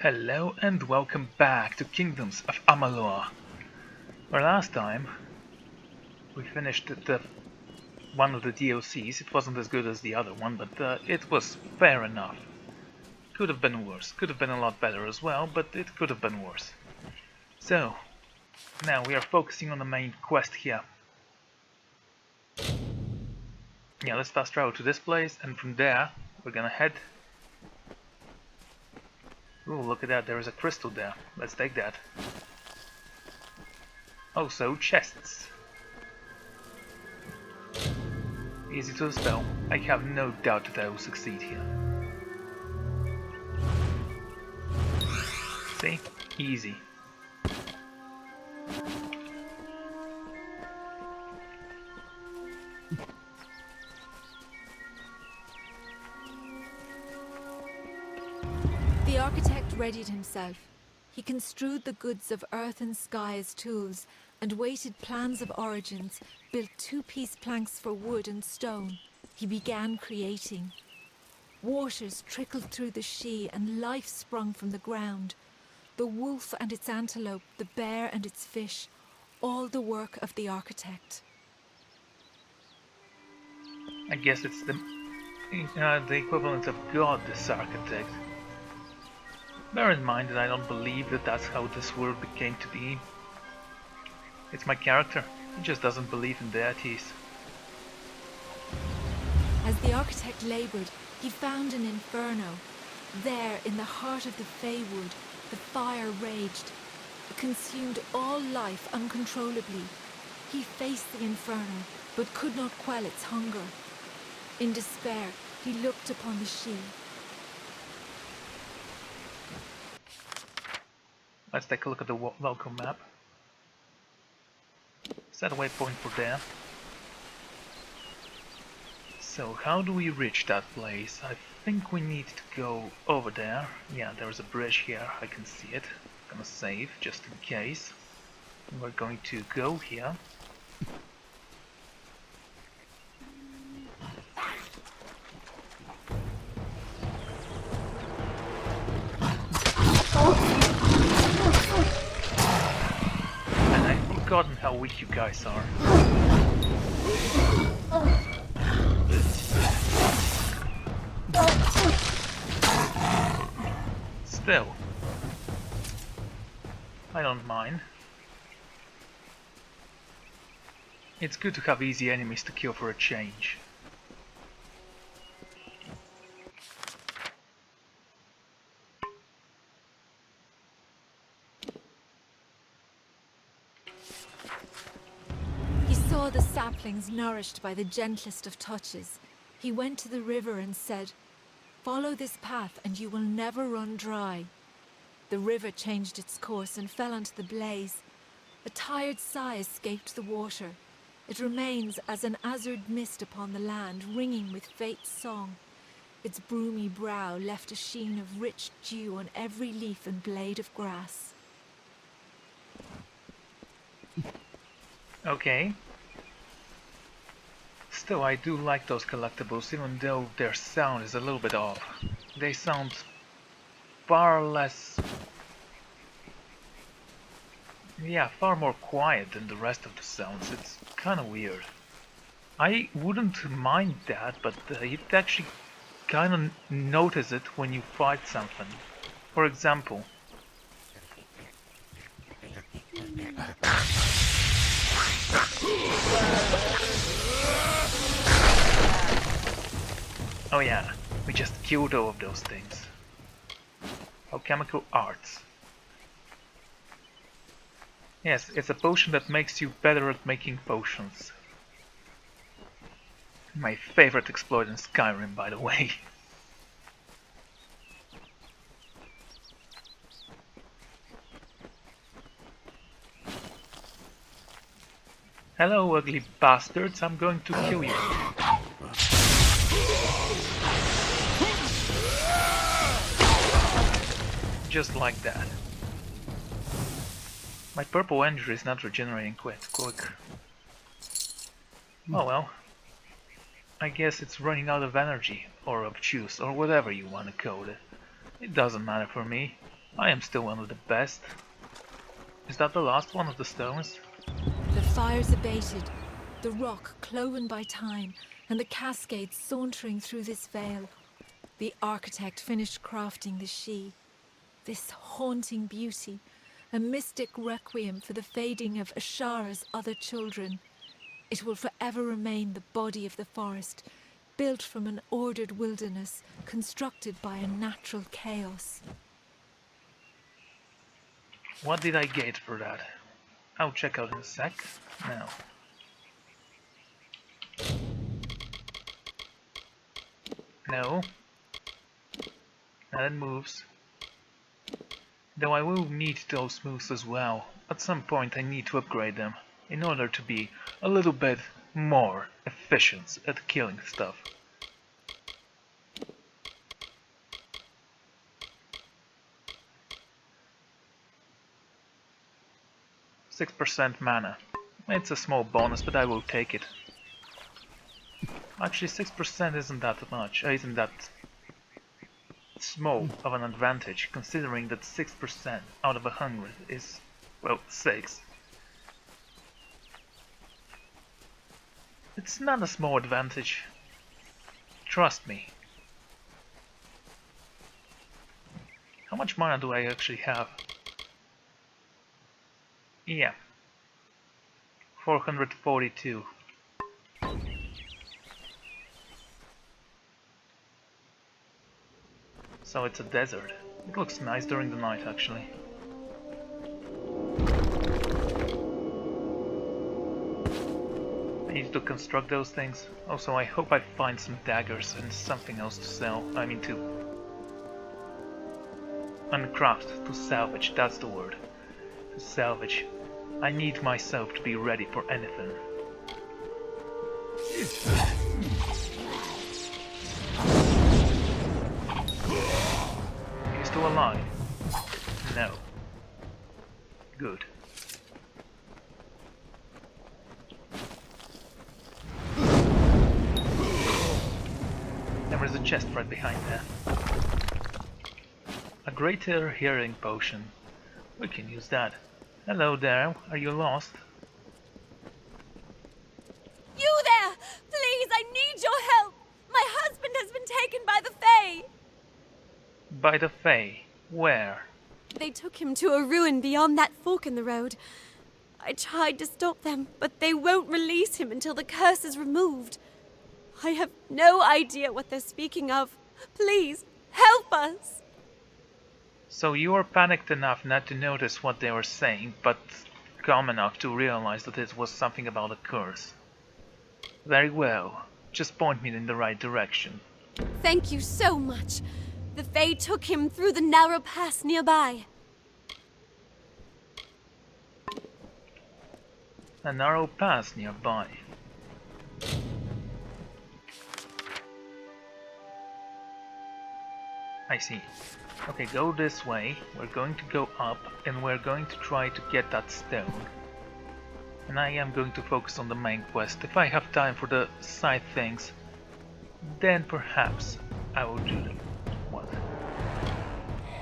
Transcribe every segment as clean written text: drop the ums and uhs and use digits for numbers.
Hello and welcome back to Kingdoms of Amalur. Where last time we finished one of the DLCs. It wasn't as good as the other one, but it was fair enough. Could have been worse. Could have been a lot better as well, but it could have been worse. So, now we are focusing on the main quest here. Yeah, let's fast travel to this place, and from there we're gonna head... Ooh, look at that, there is a crystal there. Let's take that. Also, chests. Easy to spell. I have no doubt that I will succeed here. See? Easy. The architect readied himself. He construed the goods of earth and sky as tools, and weighted plans of origins, built two-piece planks for wood and stone. He began creating. Waters trickled through the She, and life sprung from the ground. The wolf and its antelope, the bear and its fish, all the work of the architect. I guess it's the equivalent of God, this architect. Bear in mind that I don't believe that that's how this world became to be. It's my character. He just doesn't believe in deities. As the architect labored, he found an inferno. There, in the heart of the Feywood, the fire raged. It consumed all life uncontrollably. He faced the inferno, but could not quell its hunger. In despair, he looked upon the She. Let's take a look at the welcome map. Set a waypoint for there. So how do we reach that place? I think we need to go over there. Yeah, there's a bridge here, I can see it. I'm gonna save just in case. We're going to go here. And I've forgotten how weak you guys are. Still, I don't mind. It's good to have easy enemies to kill for a change. He saw the saplings nourished by the gentlest of touches. He went to the river and said, "Follow this path and you will never run dry." The river changed its course and fell onto the blaze. A tired sigh escaped the water. It remains as an azure mist upon the land, ringing with fate's song. Its broomy brow left a sheen of rich dew on every leaf and blade of grass. Okay. Still, I do like those collectibles, even though their sound is a little bit off. They sound far less... yeah, far more quiet than the rest of the sounds. It's kind of weird. I wouldn't mind that, but you'd actually kind of notice it when you fight something. For example... oh yeah, we just killed all of those things. Alchemical arts. Yes, it's a potion that makes you better at making potions. My favorite exploit in Skyrim, by the way. Hello, ugly bastards, I'm going to kill you. Just like that. My purple energy is not regenerating quite quick. Oh well. I guess it's running out of energy, or of juice, or whatever you want to call it. It doesn't matter for me. I am still one of the best. Is that the last one of the stones? The fires abated, the rock cloven by time, and the cascades sauntering through this vale. The architect finished crafting the she, this haunting beauty, a mystic requiem for the fading of Ashara's other children. It will forever remain the body of the forest, built from an ordered wilderness, constructed by a natural chaos. What did I get for that? I'll check out in a sec. Now. No. That moves. Though I will need those moves as well. At some point I need to upgrade them in order to be a little bit more efficient at killing stuff. %6 mana. It's a small bonus, but I will take it. Actually, 6% isn't that much, isn't that small of an advantage, considering that 6% out of 100 is, well, 6. It's not a small advantage. Trust me. How much mana do I actually have? Yeah. 442. So it's a desert. It looks nice during the night, actually. I need to construct those things. Also, I hope I find some daggers and something else to sell. I mean to uncraft, to salvage, that's the word. To salvage. I need myself to be ready for anything. Are you still alive? No. Good. There is a chest right behind there. A greater hearing potion. We can use that. Hello there, are you lost? You there! Please, I need your help! My husband has been taken by the Fae! By the Fae. Where? They took him to a ruin beyond that fork in the road. I tried to stop them, but they won't release him until the curse is removed. I have no idea what they're speaking of. Please, help us! So you were panicked enough not to notice what they were saying, but calm enough to realize that it was something about a curse. Very well. Just point me in the right direction. Thank you so much. The Fae took him through the narrow pass nearby. A narrow pass nearby. I see. Okay, go this way. We're going to go up and we're going to try to get that stone. And I am going to focus on the main quest. If I have time for the side things, then perhaps I will do them. What?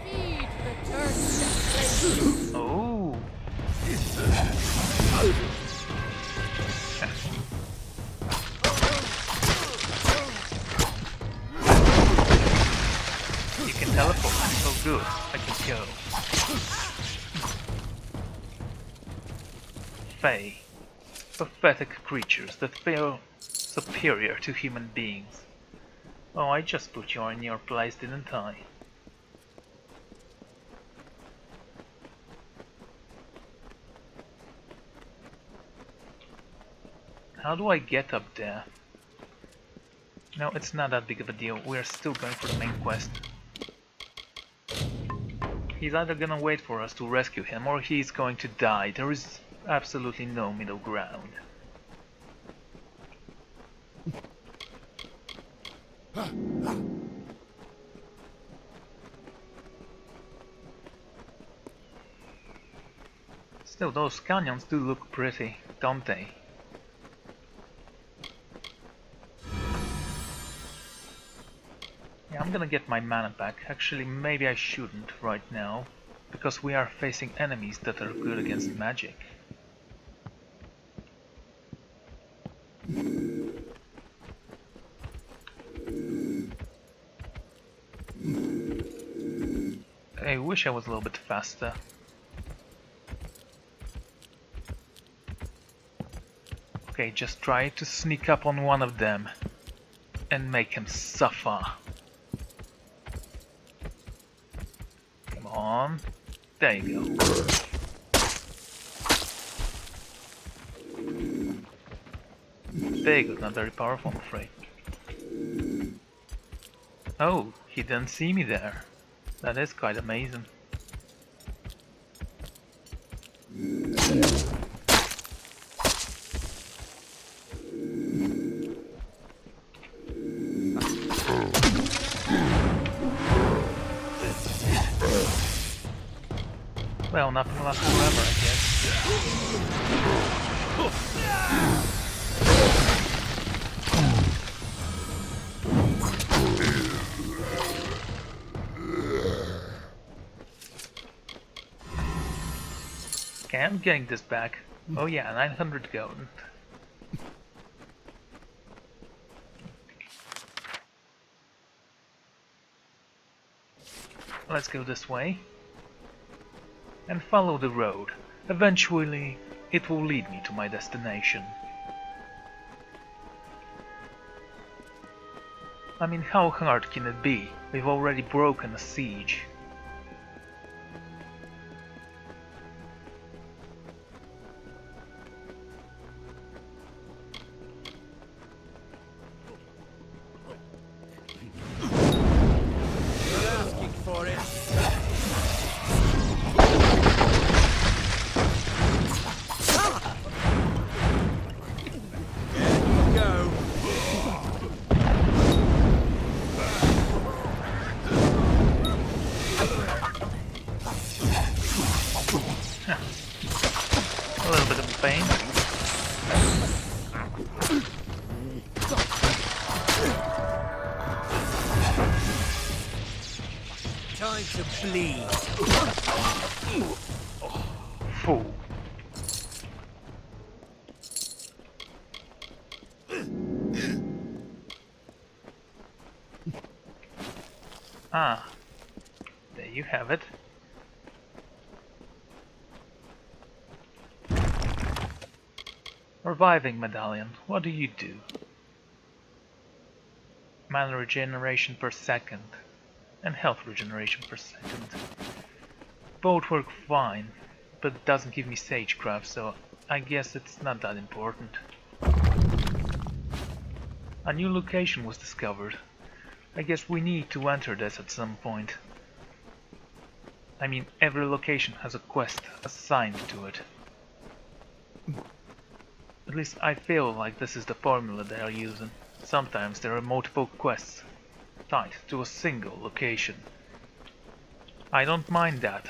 Feed the thirst. Oh! You can teleport. Oh good, I can go. Fae. Pathetic creatures that feel superior to human beings. Oh, I just put you in your place, didn't I? How do I get up there? No, it's not that big of a deal. We're still going for the main quest. He's either gonna wait for us to rescue him or he's going to die. There is absolutely no middle ground. Still, those canyons do look pretty, don't they? Yeah, I'm gonna get my mana back. Actually, maybe I shouldn't right now. because we are facing enemies that are good against magic. I wish I was a little bit faster. Okay, just try to sneak up on one of them and make him suffer. Come on. There you go. Very good, not very powerful, I'm afraid. Oh, he didn't see me there. That is quite amazing. Well, nothing lasts forever, I guess. Okay, I'm getting this back. Oh yeah, 900 gold. Let's go this way. And follow the road. Eventually, it will lead me to my destination. I mean, how hard can it be? We've already broken a siege. Time to bleed. Fool. Ah, there you have it. Reviving medallion, what do you do? Mana regeneration per second and health regeneration per second. Both work fine, but it doesn't give me sagecraft, so I guess it's not that important. A new location was discovered. I guess we need to enter this at some point. I mean, every location has a quest assigned to it. At least I feel like this is the formula they are using. Sometimes there are multiple quests tied to a single location. I don't mind that.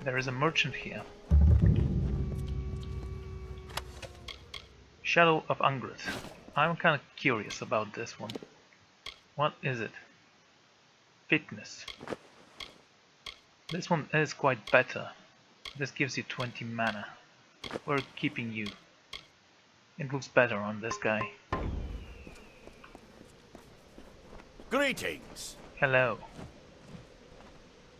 There is a merchant here. Shadow of Ungrit. I'm kinda curious about this one. What is it? Fitness. This one is quite better. This gives you 20 mana. We're keeping you. It looks better on this guy. Greetings. Hello.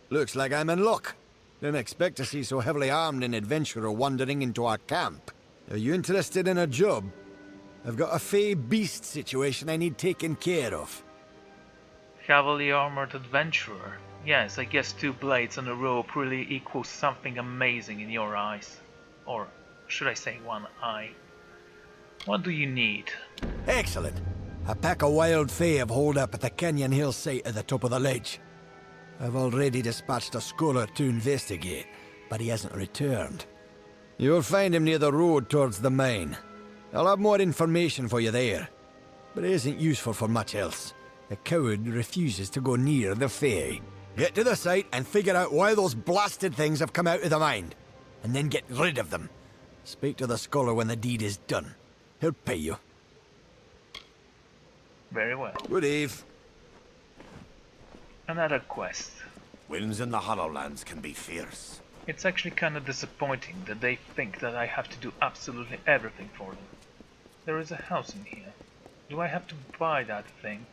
Looks like I'm in luck. Didn't expect to see so heavily armed an adventurer wandering into our camp. Are you interested in a job? I've got a fey beast situation I need taken care of. Heavily armored adventurer. Yes, I guess 2 blades and a rope really equals something amazing in your eyes. Or should I say 1 eye. What do you need? Excellent. A pack of wild fey have holed up at the canyon hill site at the top of the ledge. I've already dispatched a scholar to investigate, but he hasn't returned. You'll find him near the road towards the mine. I'll have more information for you there, but it isn't useful for much else. The coward refuses to go near the fey. Get to the site and figure out why those blasted things have come out of the mine, and then get rid of them. Speak to the scholar when the deed is done. He'll pay you. Very well. Good eve. Another quest. Winds in the Hollowlands can be fierce. It's actually kind of disappointing that they think that I have to do absolutely everything for them. There is a house in here. Do I have to buy that thing?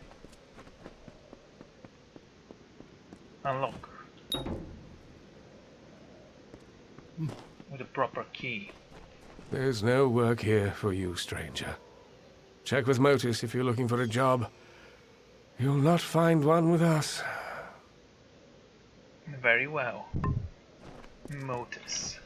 Unlock. With a proper key. There's no work here for you, stranger. Check with Motus if you're looking for a job. You'll not find one with us. Very well. Motus.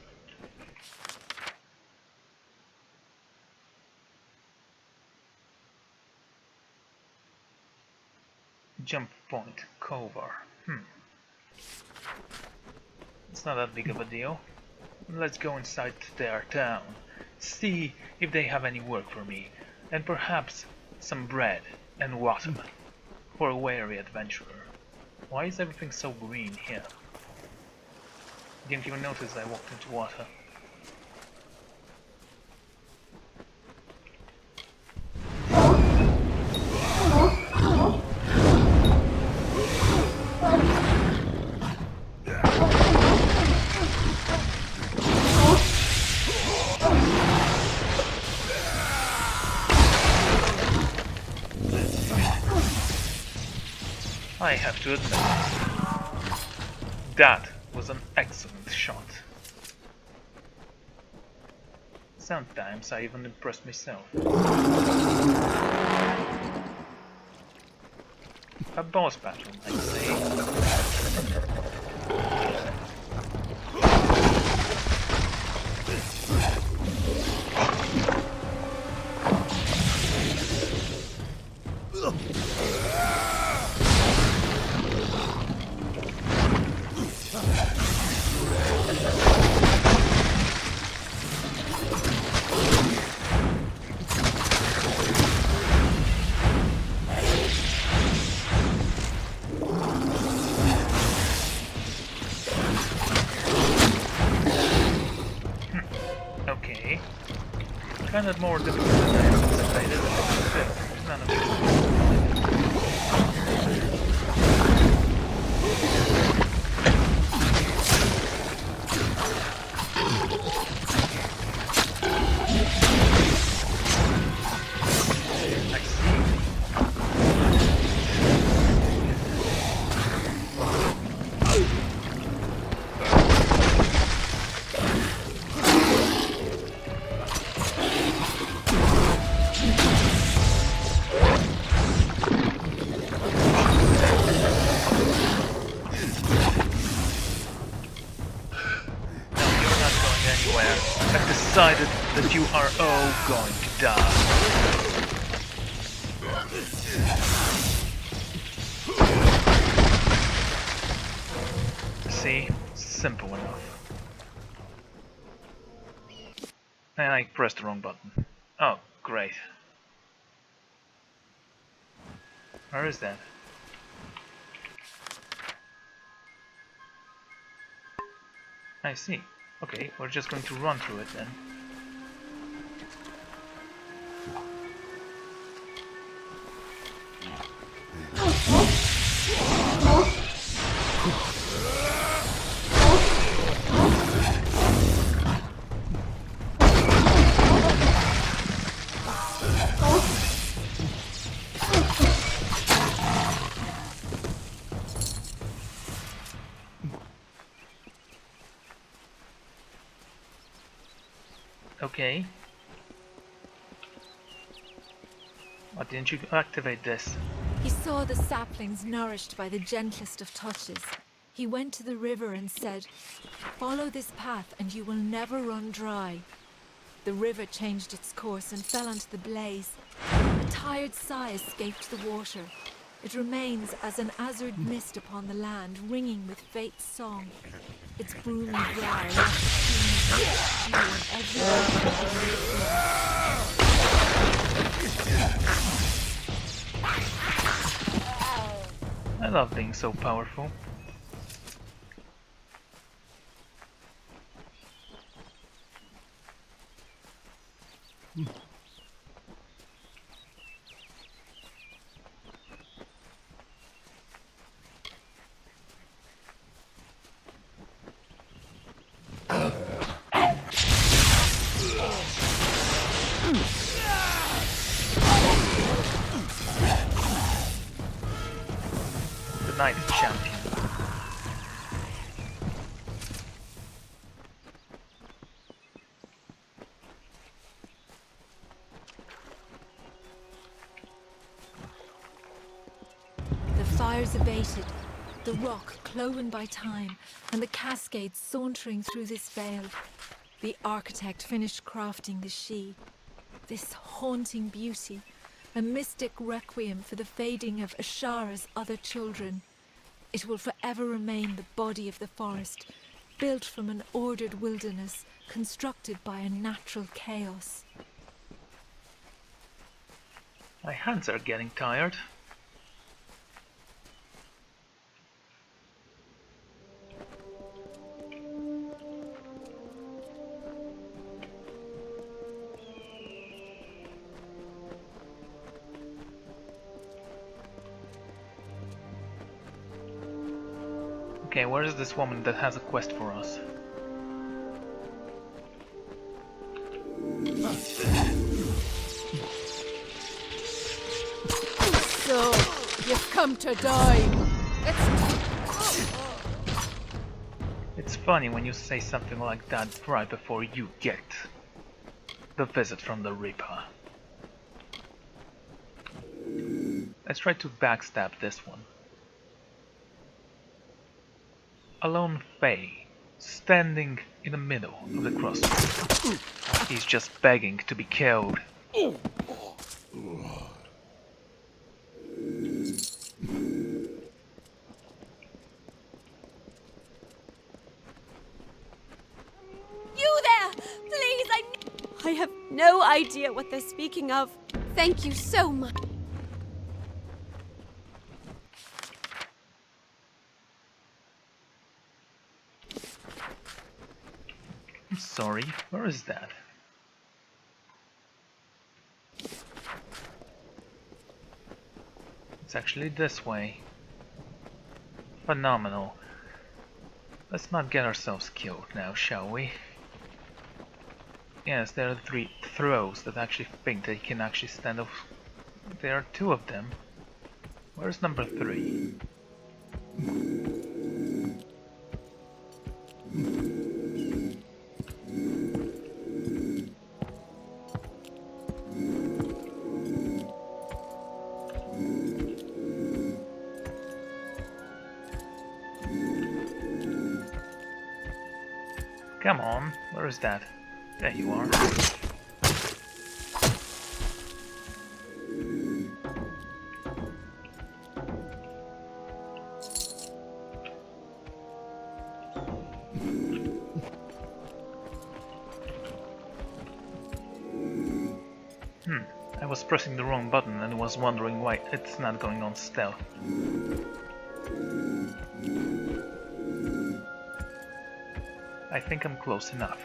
Jump point, cover. It's not that big of a deal. Let's go inside their town. See if they have any work for me. And perhaps some bread and water for a weary adventurer. Why is everything so green here? Didn't even notice I walked into water. I have to admit, that was an excellent shot. Sometimes I even impressed myself. A boss battle, I'd say. Okay. Kind of more difficult than I anticipated, but still, none of it. I see. I've decided that you are all going to die. See? Simple enough. And I pressed the wrong button. Oh, great. Where is that? I see. Okay, we're just going to run through it then. Okay. Why didn't you activate this? He saw the saplings nourished by the gentlest of touches. He went to the river and said, "Follow this path and you will never run dry." The river changed its course and fell onto the blaze. A tired sigh escaped the water. It remains as an azure mist upon the land, ringing with fate's song. Its broomy brow left a stream of dew on every I love being so powerful. Knight Champion. The fires abated, the rock cloven by time, and the cascades sauntering through this vale. The architect finished crafting the She, this haunting beauty, a mystic requiem for the fading of Ashara's other children. It will forever remain the body of the forest, built from an ordered wilderness, constructed by a natural chaos. My hands are getting tired. Okay, where is this woman that has a quest for us? So, you've come to die. It's funny when you say something like that right before you get the visit from the Reaper. Let's try to backstab this one. A lone Fae, standing in the middle of the crossroads. He's just begging to be killed. You there! Please, I have no idea what they're speaking of. Thank you so much. I'm sorry, where is that? It's actually this way. Phenomenal. Let's not get ourselves killed now, shall we? Yes, there are 3 throws that actually think they can actually stand off. There are 2 of them. Where's number 3? Come on, where is that? There you are. I was pressing the wrong button and was wondering why it's not going on stealth. I think I'm close enough.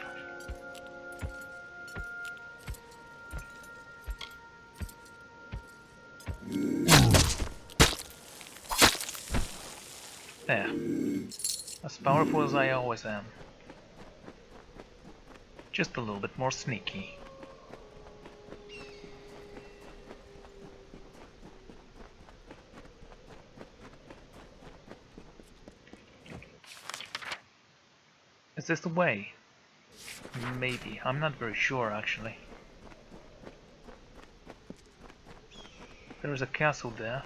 There. As powerful as I always am. Just a little bit more sneaky. Is this the way? Maybe. I'm not very sure, actually. There is a castle there.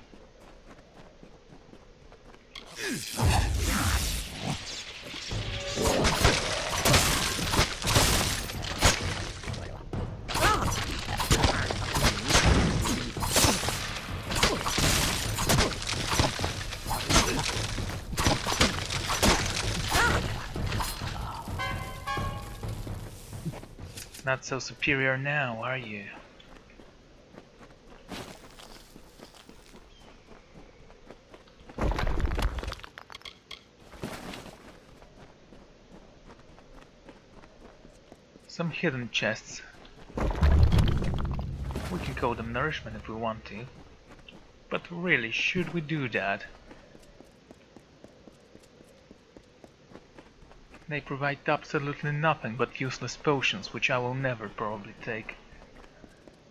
Not so superior now, are you? Some hidden chests. We can call them nourishment if we want to. But really, should we do that? They provide absolutely nothing but useless potions, which I will never probably take.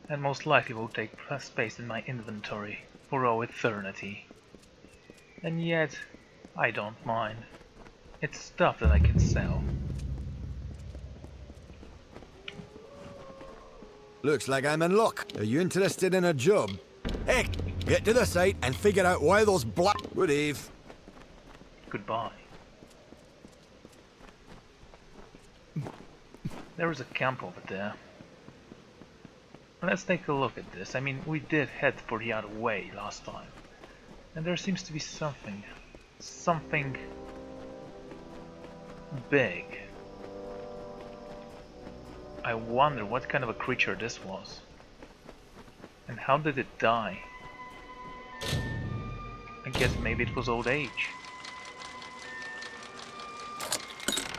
And most likely will take space in my inventory for all eternity. And yet, I don't mind. It's stuff that I can sell. Looks like I'm in luck. Are you interested in a job? Heck, get to the site and figure out why those black... Good eve. Goodbye. There is a camp over there. Let's take a look at this. I mean, we did head for the other way last time. And there seems to be something big. I wonder what kind of a creature this was. And how did it die? I guess maybe it was old age.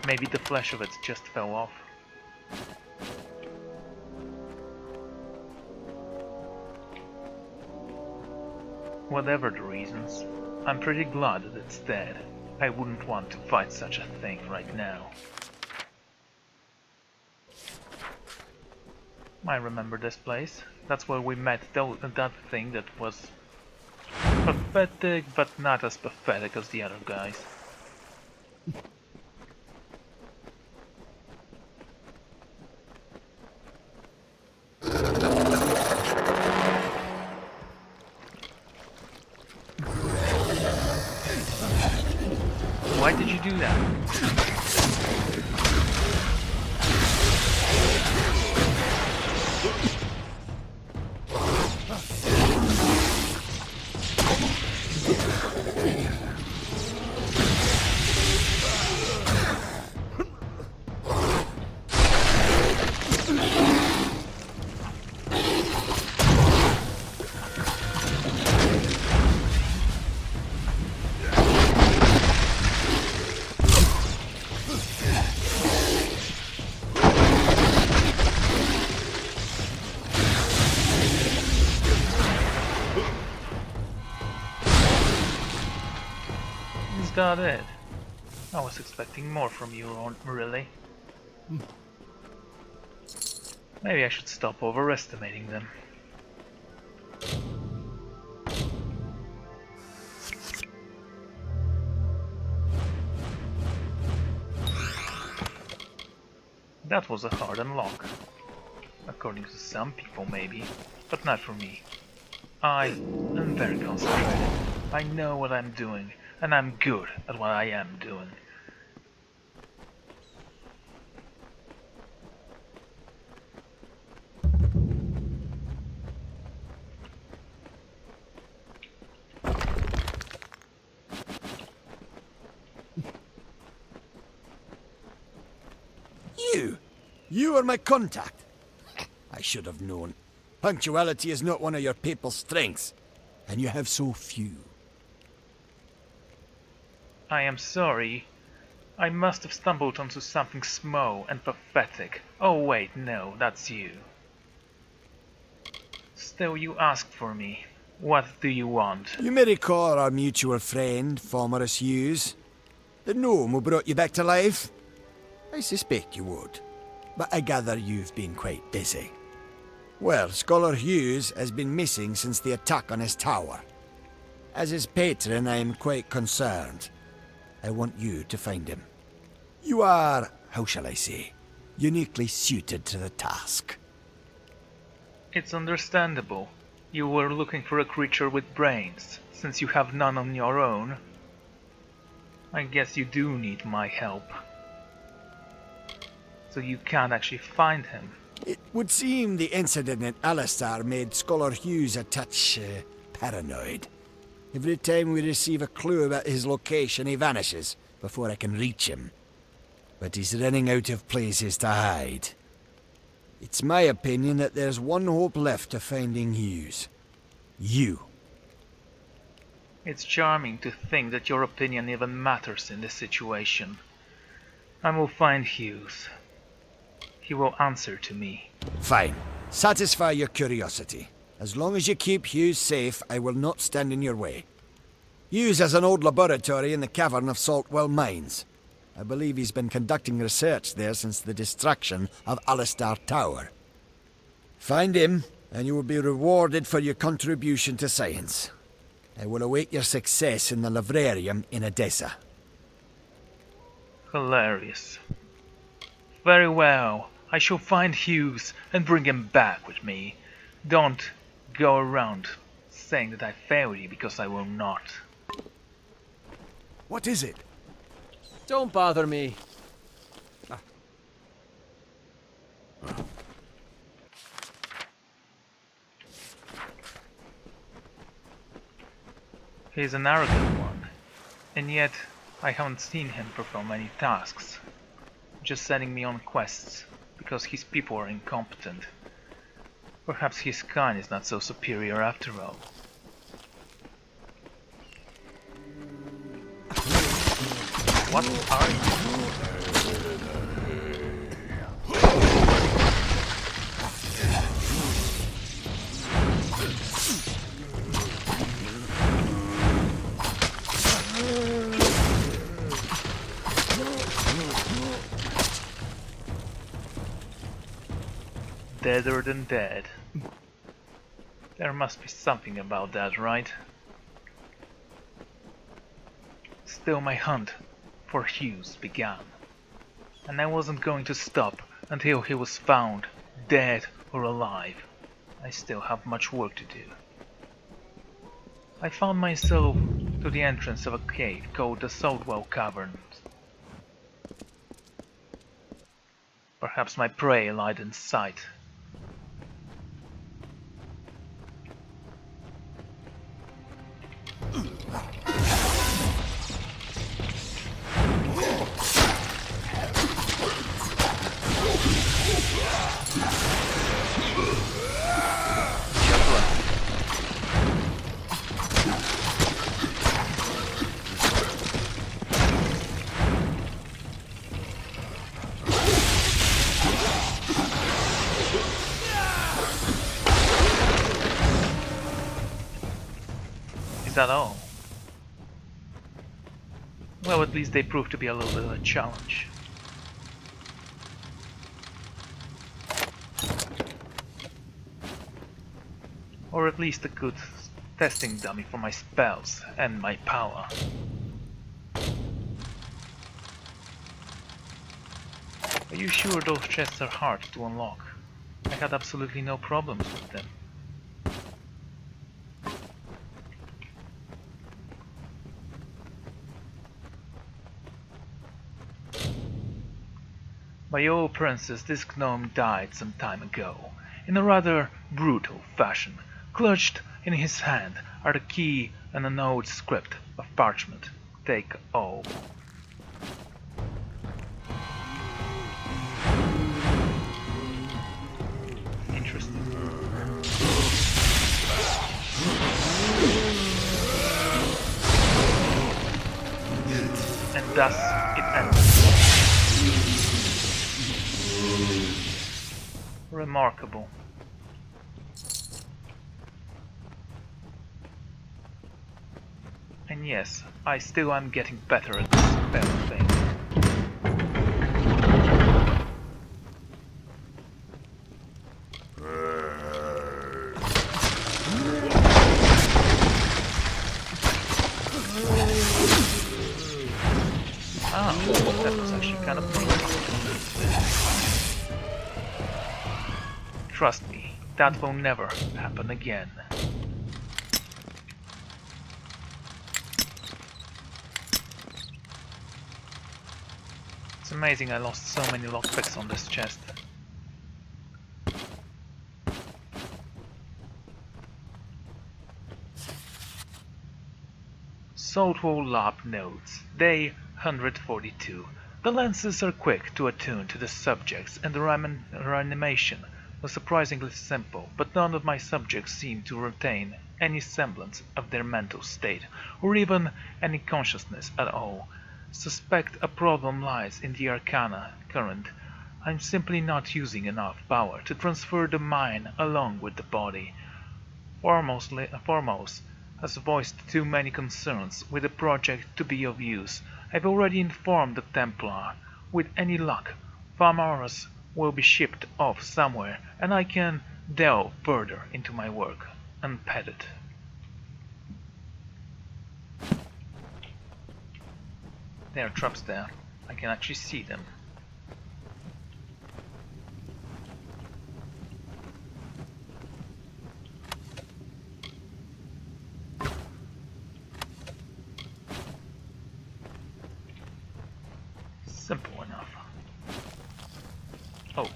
Maybe the flesh of it just fell off. Whatever the reasons, I'm pretty glad that it's dead. I wouldn't want to fight such a thing right now. I remember this place. That's where we met that thing that was pathetic, but not as pathetic as the other guys. Why did you do that? Is that it? I was expecting more from you, really. Maybe I should stop overestimating them. That was a hard unlock. According to some people maybe, but not for me. I am very concentrated. I know what I'm doing, and I'm good at what I am doing. You are my contact. I should have known. Punctuality is not one of your people's strengths, and you have so few. I am sorry. I must have stumbled onto something small and pathetic. Oh wait, no, that's you. Still, you asked for me. What do you want? You may recall our mutual friend, Formerus Hughes. The gnome who brought you back to life? I suspect you would, but I gather you've been quite busy. Well, Scholar Hughes has been missing since the attack on his tower. As his patron, I am quite concerned. I want you to find him. You are, how shall I say, uniquely suited to the task. It's understandable. You were looking for a creature with brains, since you have none on your own. I guess you do need my help. So you can't actually find him. It would seem the incident in Alistar made Scholar Hughes a touch paranoid. Every time we receive a clue about his location, he vanishes before I can reach him. But he's running out of places to hide. It's my opinion that there's one hope left of finding Hughes. You. It's charming to think that your opinion even matters in this situation. I will find Hughes. He will answer to me. Fine. Satisfy your curiosity. As long as you keep Hughes safe, I will not stand in your way. Hughes has an old laboratory in the cavern of Saltwell Mines. I believe he's been conducting research there since the destruction of Alistar Tower. Find him, and you will be rewarded for your contribution to science. I will await your success in the librarium in Edessa. Hilarious. Very well. I shall find Hughes and bring him back with me. Don't go around saying that I failed you, because I will not. What is it? Don't bother me. He's an arrogant one, and yet I haven't seen him perform any tasks. Just sending me on quests because his people are incompetent. Perhaps his kind is not so superior after all. What are you? Deader than dead. There must be something about that, right? Still, my hunt for Hughes began, and I wasn't going to stop until he was found, dead or alive. I still have much work to do. I found myself to the entrance of a cave called the Saltwell Caverns. Perhaps my prey lied in sight. Is that all? Well, at least they proved to be a little bit of a challenge. Or at least a good testing dummy for my spells and my power. Are you sure those chests are hard to unlock? I had absolutely no problems with them. By all appearances, this gnome died some time ago, in a rather brutal fashion. Clutched in his hand are the key and an old script of parchment. Take all. Interesting. And thus it ends. Remarkable. And yes, I still am getting better at this spell thing. Ah, that was actually kind of painful. Trust me, that will never happen again. It's amazing I lost so many lockpicks on this chest. Saltwall Lab notes, day 142. The lenses are quick to attune to the subjects, and the reanimation was surprisingly simple, but none of my subjects seemed to retain any semblance of their mental state, or even any consciousness at all. Suspect a problem lies in the arcana current. I'm simply not using enough power to transfer the mind along with the body. Foremost has voiced too many concerns with the project to be of use. I've already informed the Templar. With any luck, Farmaris will be shipped off somewhere, and I can delve further into my work, unpetted. There are traps there. I can actually see them. Simple enough. Oh.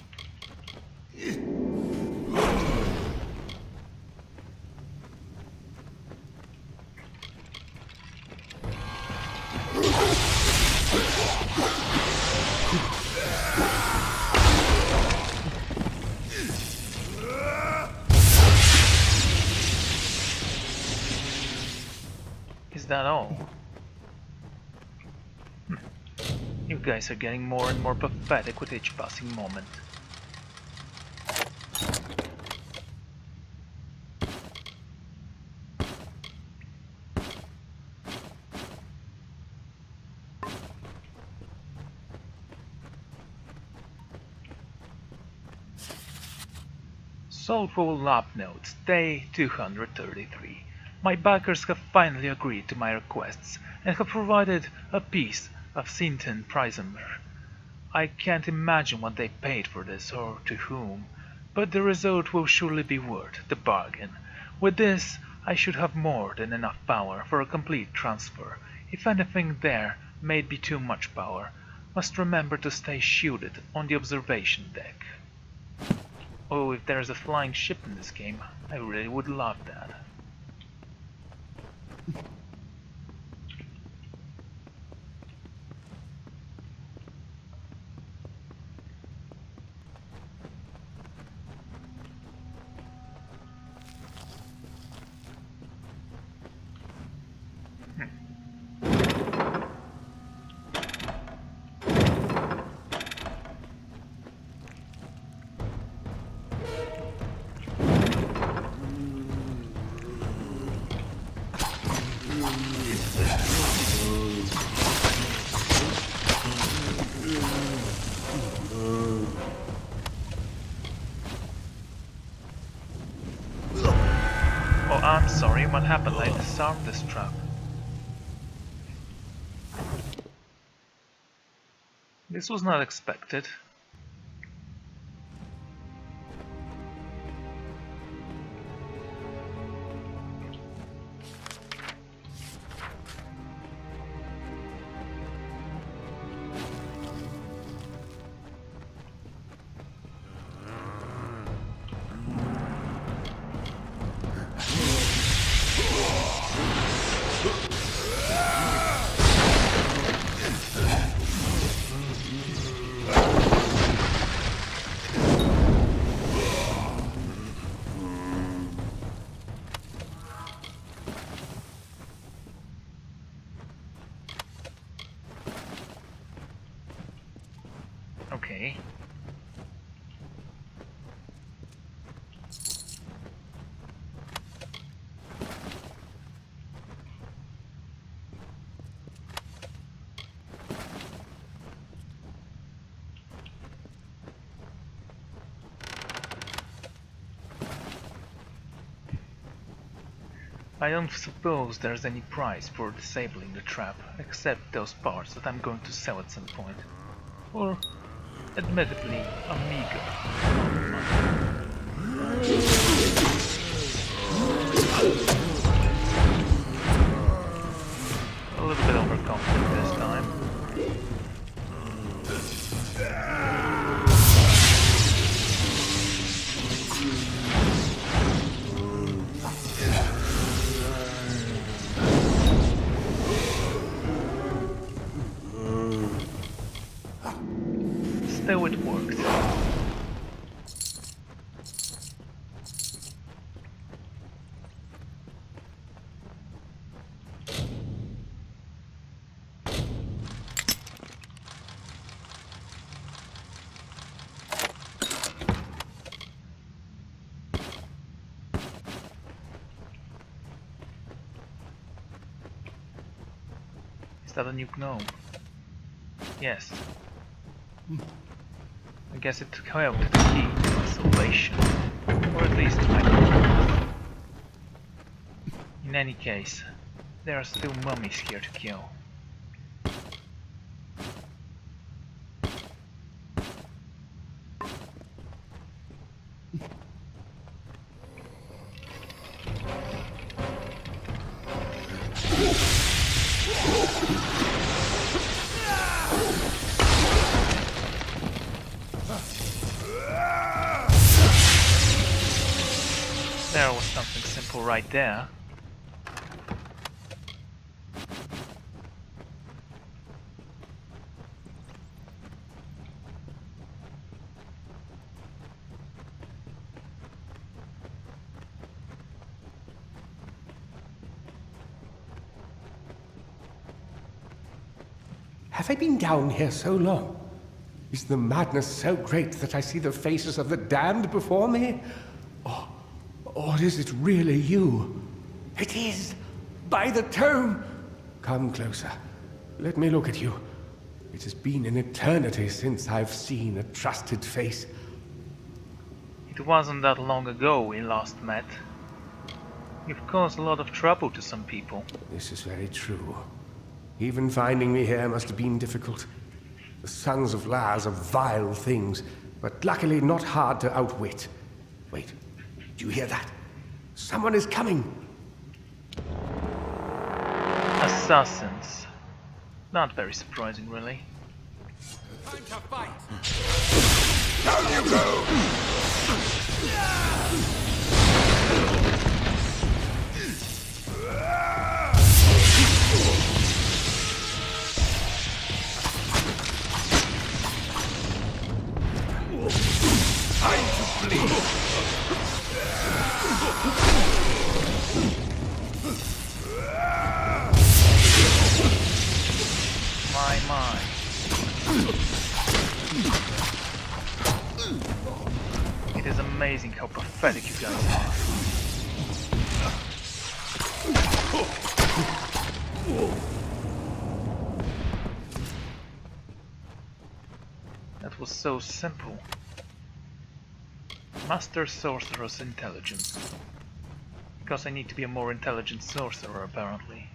Is that all? You guys are getting more and more pathetic with each passing moment. Soulful Lab Notes, Day 233. My backers have finally agreed to my requests and have provided a piece of Sinton Prisoner. I can't imagine what they paid for this or to whom, but the result will surely be worth the bargain. With this, I should have more than enough power for a complete transfer. If anything there may be too much power, must remember to stay shielded on the observation deck. Oh, if there's a flying ship in this game, I really would love that. Oh, I'm sorry, what happened? I disarmed this trap. This was not expected. Okay. I don't suppose there's any price for disabling the trap, except those parts that I'm going to sell at some point. Or, admittedly, a meager a little bit overconfident this time. Still it worked. Is that a new gnome? Yes. I guess it helped the key to my salvation, or at least my control. In any case, there are still mummies here to kill. There was something simple right there. Have I been down here so long? Is the madness so great that I see the faces of the damned before me? Or is it really you? It is! By the tome! Come closer. Let me look at you. It has been an eternity since I've seen a trusted face. It wasn't that long ago we last met. You've caused a lot of trouble to some people. This is very true. Even finding me here must have been difficult. The Sons of Lars are vile things, but luckily not hard to outwit. Wait, do you hear that? Someone is coming! Assassins. Not very surprising, really. Time to fight! Down you go! Time to bleed! My. It is amazing how pathetic you guys are. That was so simple. Master Sorcerer's Intelligence. Because I need to be a more intelligent sorcerer, apparently.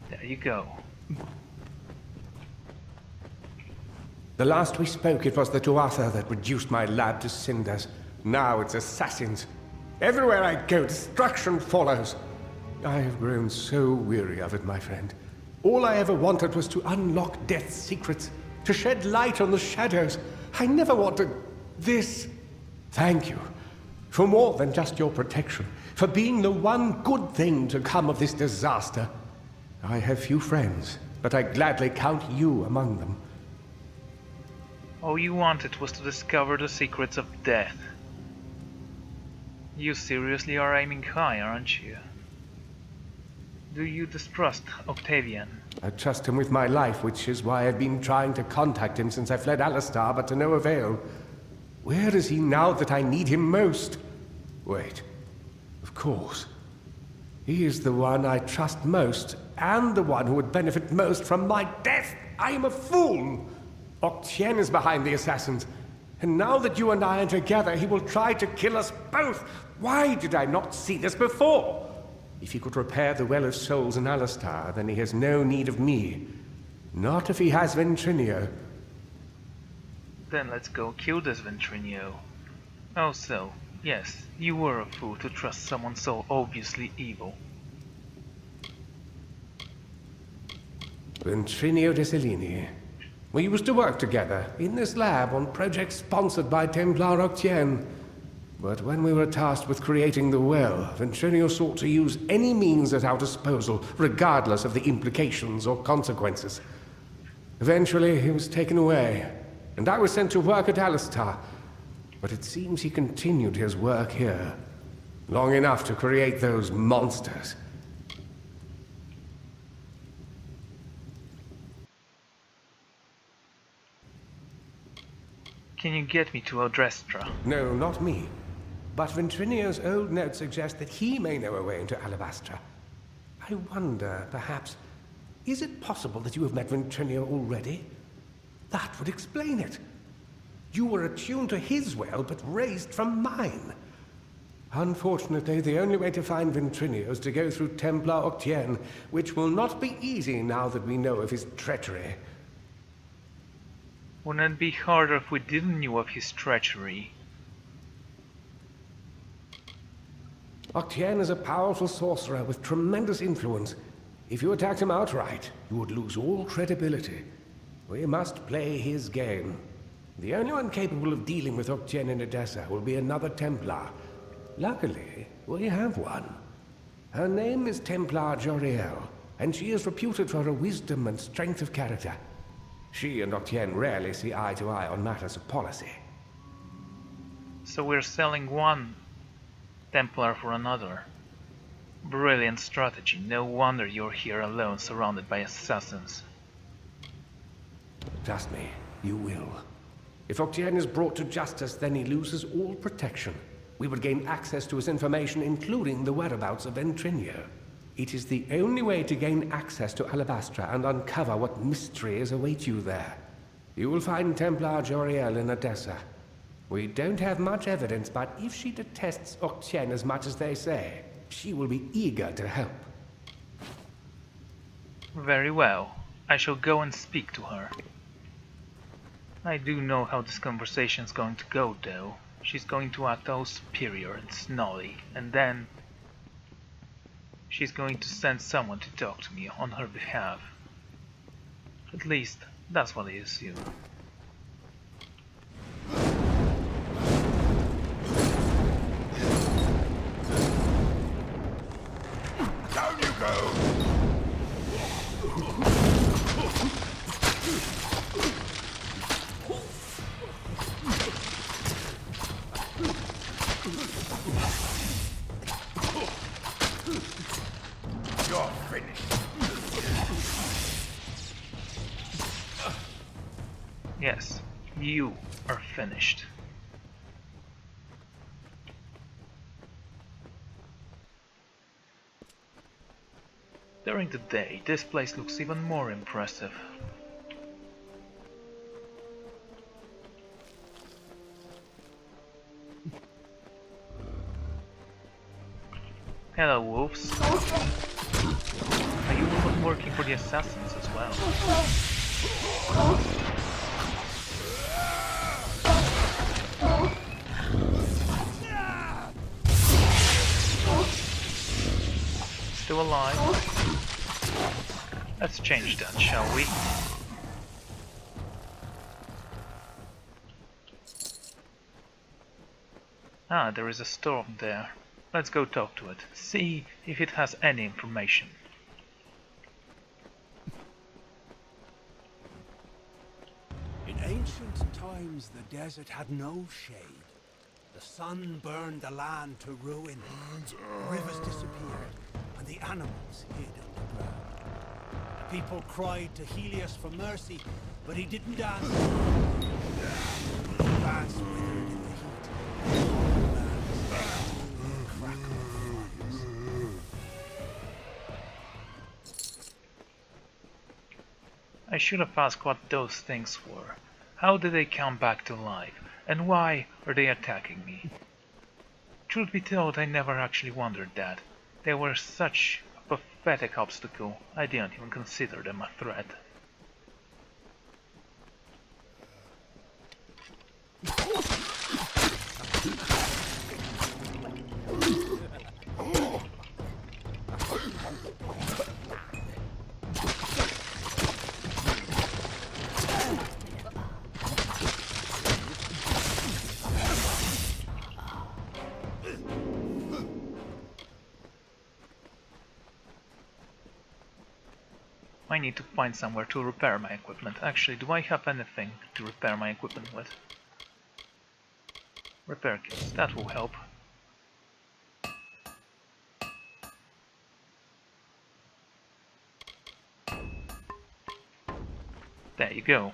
There you go. The last we spoke, it was the Tuatha that reduced my lab to cinders. Now it's assassins. Everywhere I go, destruction follows. I have grown so weary of it, my friend. All I ever wanted was to unlock death's secrets, to shed light on the shadows. I never wanted this. Thank you. For more than just your protection. For being the one good thing to come of this disaster. I have few friends, but I gladly count you among them. All you wanted was to discover the secrets of death. You seriously are aiming high, aren't you? Do you distrust Octavian? I trust him with my life, which is why I've been trying to contact him since I fled Alistar, but to no avail. Where is he now that I need him most? Wait. Of course. He is the one I trust most, and the one who would benefit most from my death. I am a fool! Octien is behind the assassins, and now that you and I are together, he will try to kill us both. Why did I not see this before? If he could repair the Well of Souls in Alistar, then he has no need of me. Not if he has Ventrinio. Then let's go kill this Ventrinio. Oh, so, yes, you were a fool to trust someone so obviously evil. Ventrinio de Cellini. We used to work together, in this lab, on projects sponsored by Templar Octien. But when we were tasked with creating the well, Ventrinio sought to use any means at our disposal, regardless of the implications or consequences. Eventually, he was taken away, and I was sent to work at Alistar. But it seems he continued his work here, long enough to create those monsters. Can you get me to Odrestra? No, not me. but Ventrinio's old notes suggest that he may know a way into Alabastra. I wonder, perhaps, is it possible that you have met Ventrinio already? That would explain it. You were attuned to his will, but raised from mine. Unfortunately, the only way to find Ventrinio is to go through Templar Octien, which will not be easy now that we know of his treachery. Wouldn't it be harder if we didn't know of his treachery? Octien is a powerful sorcerer with tremendous influence. If you attacked him outright, you would lose all credibility. We must play his game. The only one capable of dealing with Octien in Edessa will be another Templar. Luckily, we have one. Her name is Templar Joriel, and she is reputed for her wisdom and strength of character. She and Octien rarely see eye to eye on matters of policy. So we're selling one Templar for another. Brilliant strategy. No wonder you're here alone, surrounded by assassins. Trust me, you will. If Octien is brought to justice, then he loses all protection. We would gain access to his information, including the whereabouts of Ventrinio. It is the only way to gain access to Alabastra and uncover what mysteries await you there. You will find Templar Joriel in Edessa. We don't have much evidence, but if she detests Octien as much as they say, she will be eager to help. Very well. I shall go and speak to her. I do know how this conversation's going to go, though. She's going to act all superior and snotty, and then she's going to send someone to talk to me on her behalf. At least, that's what I assume. Down you go! You're finished. Yes, you are finished. During the day, this place looks even more impressive. Hello, wolves. Are you working for the assassins as well? Still alive? Let's change that, shall we? Ah, there is a storm there. Let's go talk to it, see if it has any information. In ancient times, the desert had no shade. The sun burned the land to ruin. Rivers disappeared, and the animals hid underground. The people cried to Helios for mercy, but he didn't answer. The plants withered in the heat. I should have asked what those things were. How did they come back to life? And why are they attacking me? Truth be told, I never actually wondered that. They were such a pathetic obstacle, I didn't even consider them a threat. I need to find somewhere to repair my equipment. Actually, do I have anything to repair my equipment with? Repair kits, that will help. There you go.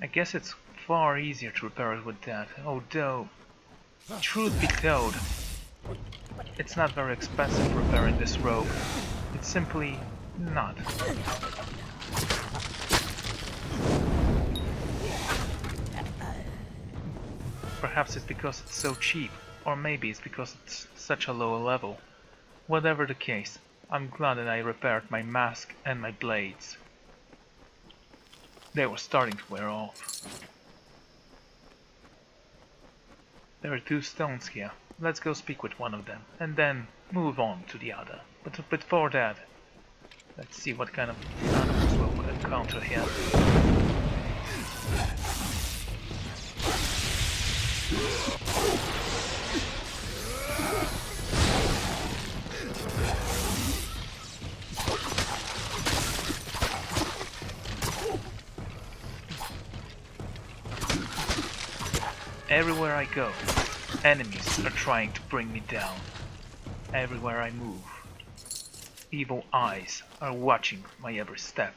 I guess it's far easier to repair it with that, although, truth be told, it's not very expensive repairing this robe. It's simply not. Perhaps it's because it's so cheap, or maybe it's because it's such a low level. Whatever the case, I'm glad that I repaired my mask and my blades. They were starting to wear off. There are 2 stones here. Let's go speak with one of them, and then move on to the other. But before that, let's see what kind of animals we'll encounter here. Everywhere I go, enemies are trying to bring me down. Everywhere I move, evil eyes are watching my every step.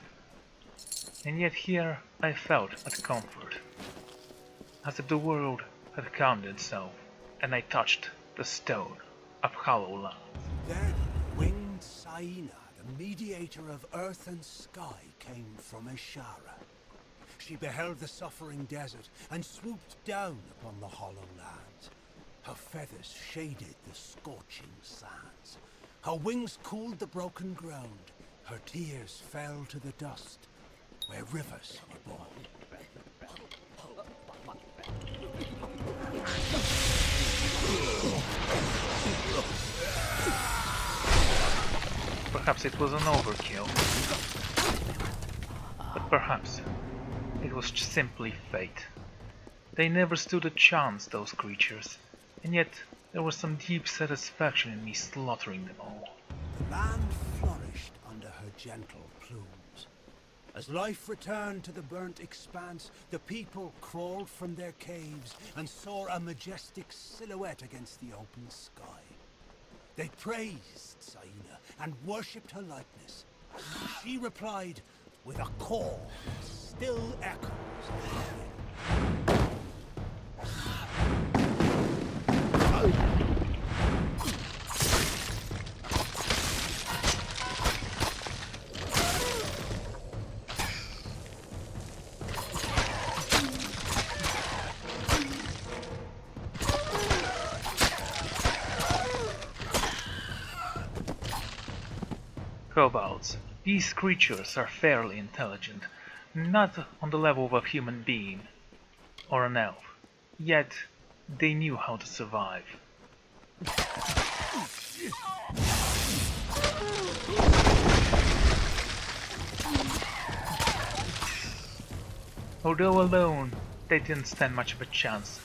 And yet here I felt at comfort, as if the world had calmed itself, and I touched the stone of hollow land. Then winged Saina, the mediator of earth and sky, came from Ishara. She beheld the suffering desert and swooped down upon the hollow lands. Her feathers shaded the scorching sands. Her wings cooled the broken ground. Her tears fell to the dust, where rivers were born. Perhaps it was an overkill. But perhaps it was simply fate. They never stood a chance, those creatures, and yet there was some deep satisfaction in me slaughtering them all. The land flourished under her gentle plumes. As life returned to the burnt expanse, the people crawled from their caves and saw a majestic silhouette against the open sky. They praised Saina and worshipped her likeness. She replied with a call that still echoes. Kobolds. These creatures are fairly intelligent, not on the level of a human being or an elf, yet they knew how to survive. Although alone, they didn't stand much of a chance.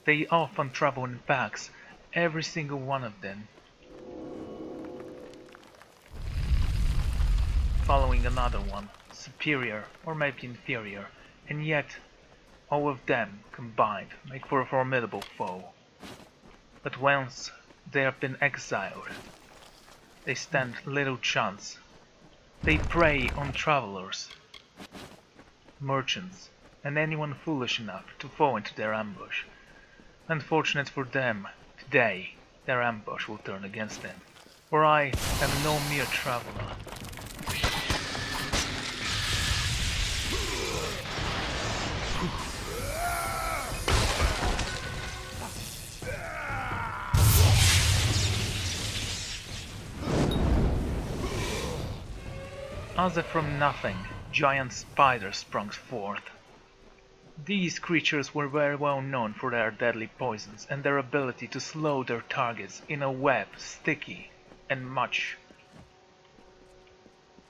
They often travel in packs, every single one of them, following another one, superior or maybe inferior, and yet all of them combined make for a formidable foe. But once they have been exiled, they stand little chance. They prey on travelers, merchants, and anyone foolish enough to fall into their ambush. Unfortunate for them, today their ambush will turn against them, for I am no mere traveler. As if from nothing, giant spiders sprung forth. These creatures were very well known for their deadly poisons and their ability to slow their targets in a web sticky and much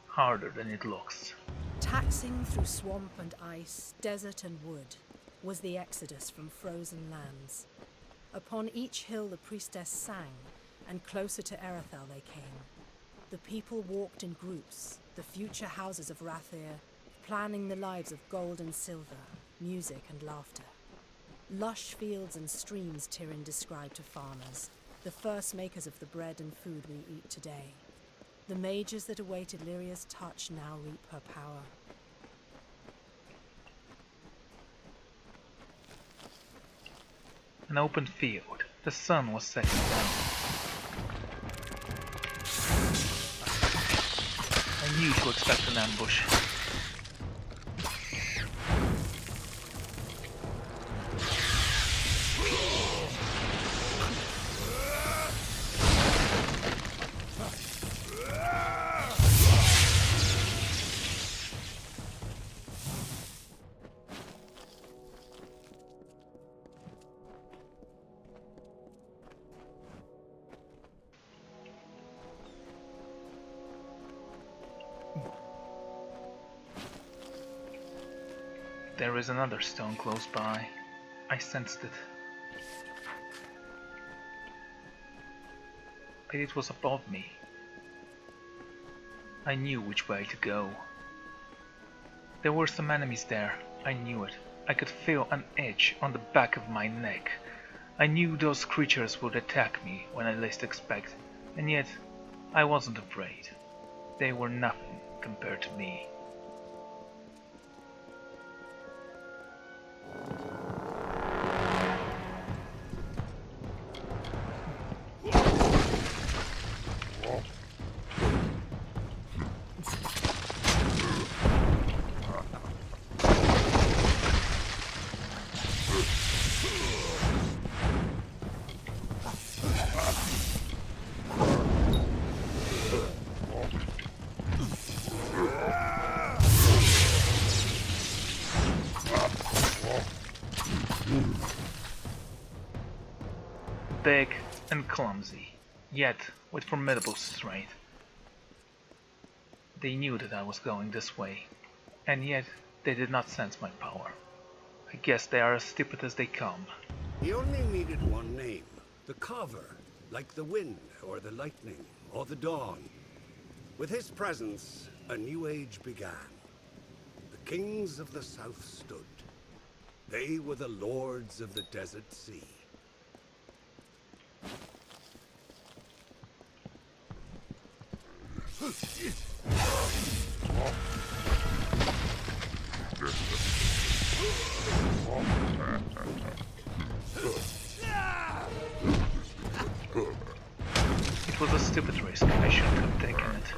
harder than it looks. Taxing through swamp and ice, desert and wood, was the exodus from frozen lands. Upon each hill the priestess sang, and closer to Erethel they came. The people walked in groups, the future houses of Rathir, planning the lives of gold and silver, music and laughter. Lush fields and streams Tyrion described to farmers, the first makers of the bread and food we eat today. The mages that awaited Lyria's touch now reap her power. An open field. The sun was setting down. I knew to expect an ambush. There is another stone close by. I sensed it. But it was above me. I knew which way to go. There were some enemies there. I knew it. I could feel an itch on the back of my neck. I knew those creatures would attack me when I least expect, and yet I wasn't afraid. They were nothing compared to me. Big and clumsy, yet with formidable strength. They knew that I was going this way, and yet they did not sense my power. I guess they are as stupid as they come. He only needed one name. The Carver, like the wind, or the lightning, or the dawn. With his presence, a new age began. The kings of the south stood. They were the lords of the desert sea. It was a stupid risk. I shouldn't have taken it.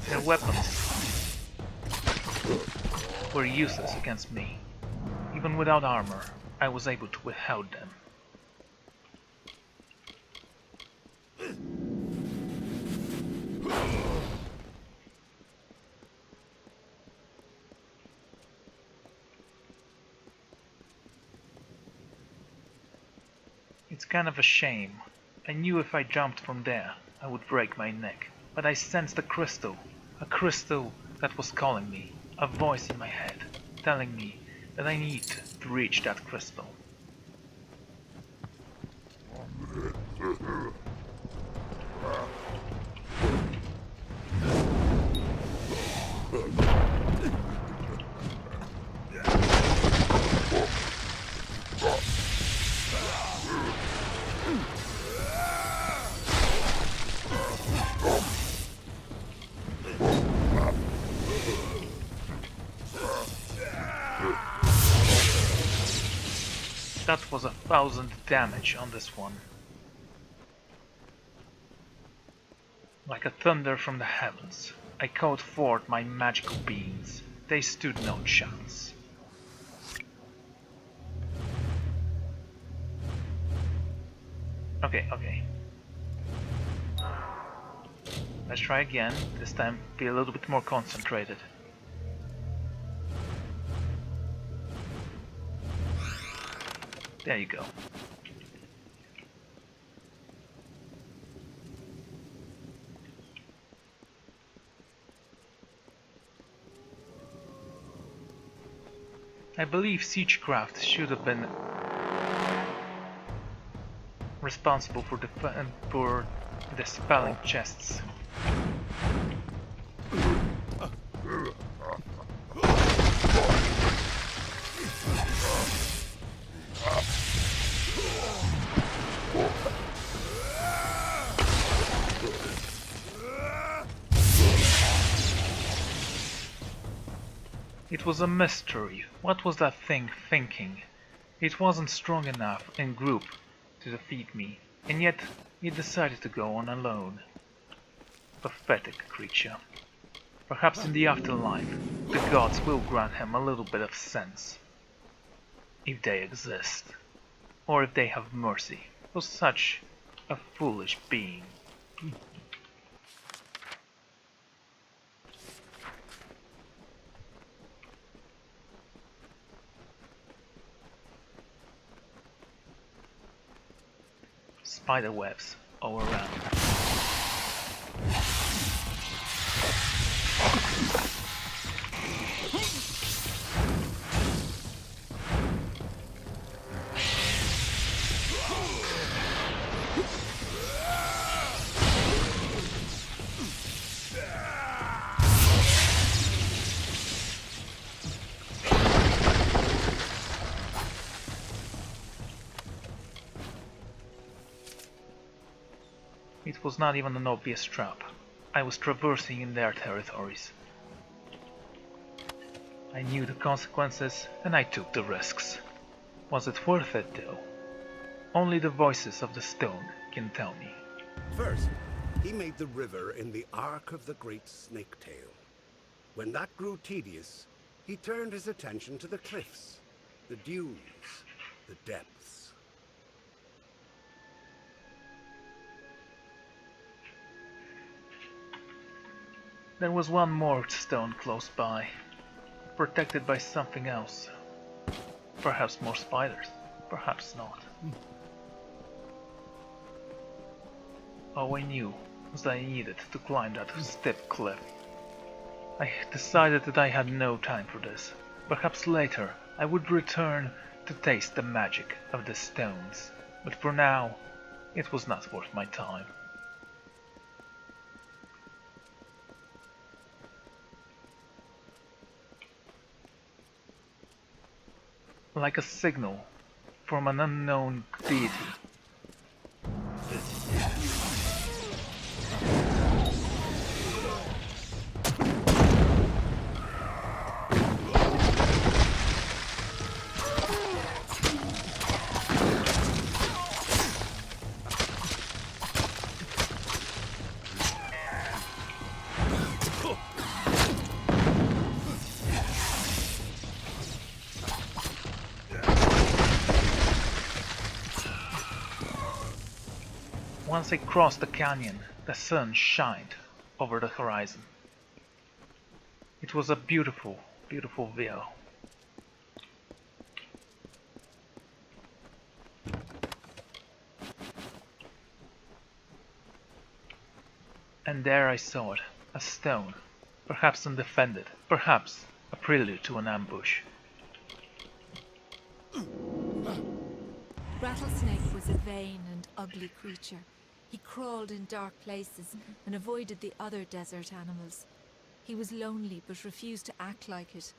Their weapons were useless against me. Even without armor, I was able to withhold them. It's kind of a shame. I knew if I jumped from there, I would break my neck. But I sensed a crystal that was calling me, a voice in my head, telling me that I need to reach that crystal. That was 1,000 damage on this one. Like a thunder from the heavens, I called forth my magical beams. They stood no chance. Okay. Let's try again. This time be a little bit more concentrated. There you go. I believe siegecraft should have been responsible for dispelling chests. It was a mystery. What was that thing thinking? It wasn't strong enough in group to defeat me, and yet it decided to go on alone. Pathetic creature. Perhaps in the afterlife, the gods will grant him a little bit of sense. If they exist. Or if they have mercy for such a foolish being. Spider webs all around. It was not even an obvious trap. I was traversing in their territories. I knew the consequences and I took the risks. Was it worth it though? Only the voices of the stone can tell me. First, he made the river in the arc of the great snake-tail. When that grew tedious, he turned his attention to the cliffs, the dunes, the depths. There was one more stone close by, protected by something else. Perhaps more spiders, perhaps not. All I knew was that I needed to climb that steep cliff. I decided that I had no time for this. Perhaps later I would return to taste the magic of the stones, but for now it was not worth my time. Like a signal from an unknown deity. Once I crossed the canyon, the sun shined over the horizon. It was a beautiful, beautiful view. And there I saw it, a stone, perhaps undefended, perhaps a prelude to an ambush. Rattlesnake was a vain and ugly creature. He crawled in dark places and avoided the other desert animals. He was lonely but refused to act like it.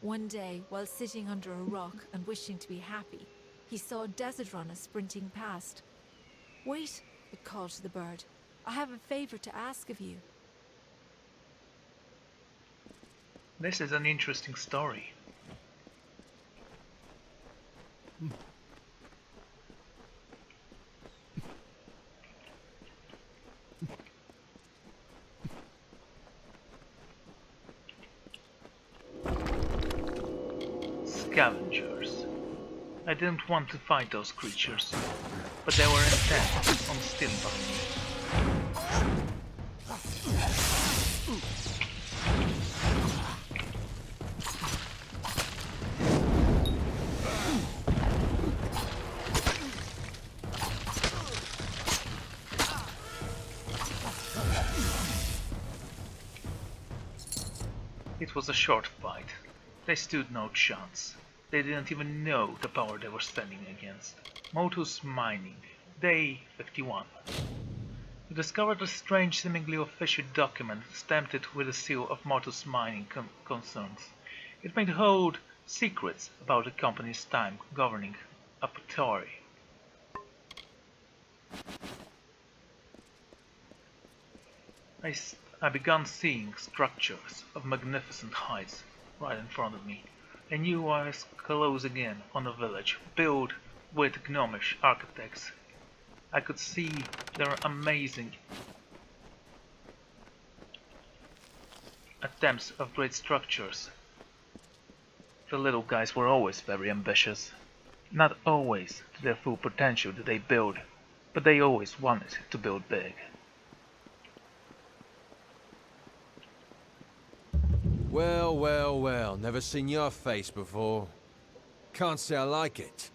One day, while sitting under a rock and wishing to be happy, he saw a desert runner sprinting past. "Wait," it called to the bird. "I have a favor to ask of you." This is an interesting story. Scavengers. I didn't want to fight those creatures, but they were intent on stealing from me. It was a short fight. They stood no chance. They didn't even know the power they were standing against. Motu's mining Day 51. You discovered a strange, seemingly official document stamped with the seal of Mortus Mining Concerns. It may hold secrets about the company's time governing Apothecary. I began seeing structures of magnificent heights right in front of me. I knew I was close again on a village built with gnomish architects. I could see their amazing attempts of great structures. The little guys were always very ambitious. Not always to their full potential did they build, but they always wanted to build big. Well, well, well, never seen your face before. Can't say I like it.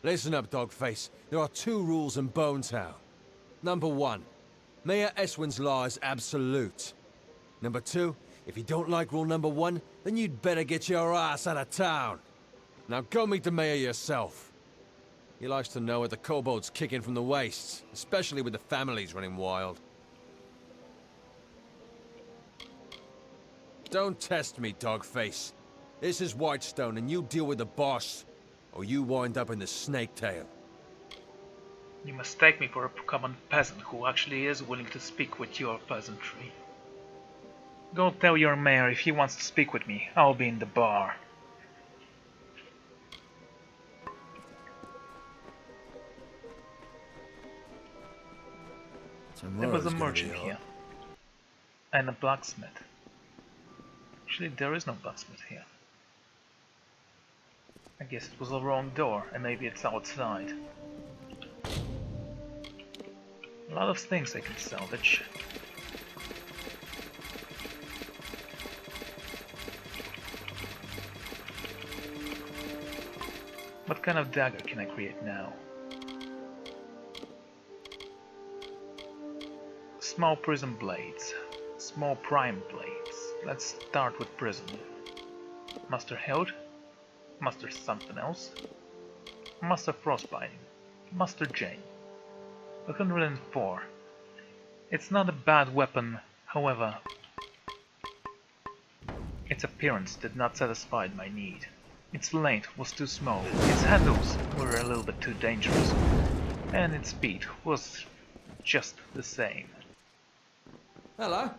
Listen up, Dogface. There are 2 rules in Bone Town. Number 1, Mayor Eswin's law is absolute. Number 2, if you don't like rule number 1, then you'd better get your ass out of town. Now go meet the mayor yourself. He likes to know what the kobolds kicking from the wastes, especially with the families running wild. Don't test me, Dogface. This is Whitestone, and you deal with the boss, or you wind up in the snake tail. You mistake me for a common peasant who actually is willing to speak with your peasantry. Go tell your mayor if he wants to speak with me. I'll be in the bar. There was a merchant here. And a blacksmith. Actually, there is no blacksmith here. I guess it was the wrong door, and maybe it's outside. A lot of things I can salvage. What kind of dagger can I create now? Small prism blades. Small prime blades. Let's start with prism. Master Hilt. Master something else. Master Frostbiting. Master Jane. 104. It's not a bad weapon, however, its appearance did not satisfy my need. Its length was too small, its handles were a little bit too dangerous, and its speed was just the same. Hello?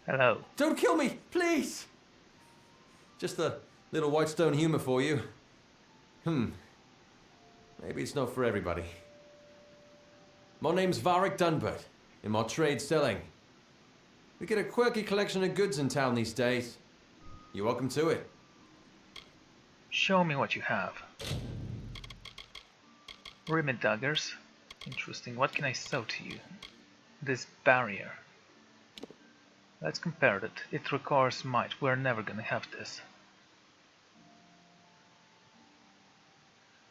Hello. Don't kill me, please! Just a little Whitestone humor for you. Maybe it's not for everybody. My name's Varric Dunbert, in my trade selling. We get a quirky collection of goods in town these days. You're welcome to it. Show me what you have. Rimmed daggers. Interesting. What can I sell to you? This barrier. Let's compare it. It requires might. We're never gonna have this.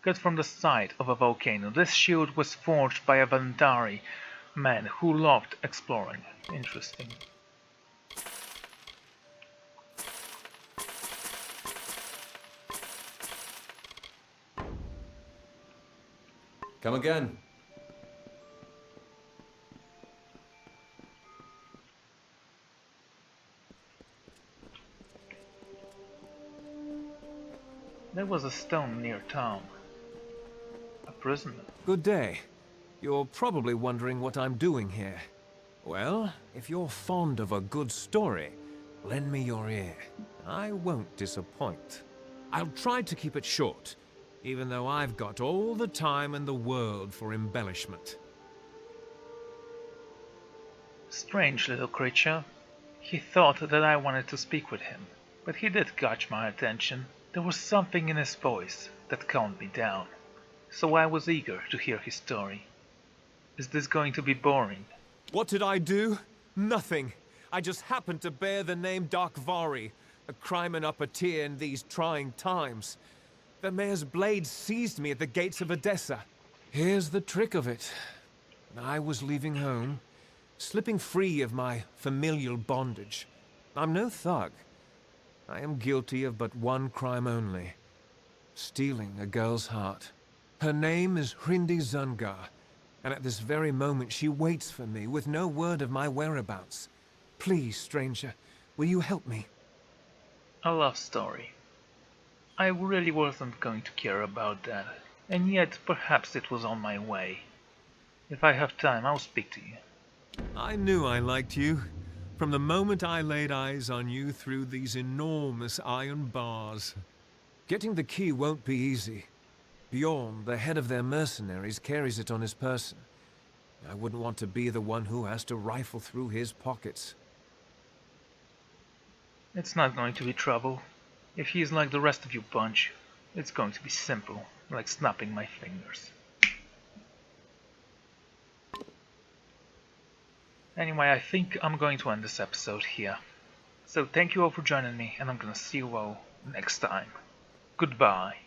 Cut from the side of a volcano. This shield was forged by a Vandari man who loved exploring. Interesting. Come again. There was a stone near town. A prisoner. Good day. You're probably wondering what I'm doing here. Well, if you're fond of a good story, lend me your ear. I won't disappoint. I'll try to keep it short, even though I've got all the time in the world for embellishment. Strange little creature. He thought that I wanted to speak with him, but he did catch my attention. There was something in his voice that calmed me down, so I was eager to hear his story. Is this going to be boring? What did I do? Nothing. I just happened to bear the name Dark Vari, a crimen upper-tier in these trying times. The mayor's blade seized me at the gates of Odessa. Here's the trick of it. I was leaving home, slipping free of my familial bondage. I'm no thug. I am guilty of but one crime only. Stealing a girl's heart. Her name is Hrindi Zungar, And at this very moment she waits for me with no word of my whereabouts. Please, stranger, will you help me? A love story. I really wasn't going to care about that, and yet perhaps it was on my way. If I have time, I'll speak to you. I knew I liked you. From the moment I laid eyes on you through these enormous iron bars. Getting the key won't be easy. Bjorn, the head of their mercenaries, carries it on his person. I wouldn't want to be the one who has to rifle through his pockets. It's not going to be trouble. If he's like the rest of you bunch, it's going to be simple, like snapping my fingers. Anyway, I think I'm going to end this episode here. So thank you all for joining me, and I'm gonna see you all next time. Goodbye.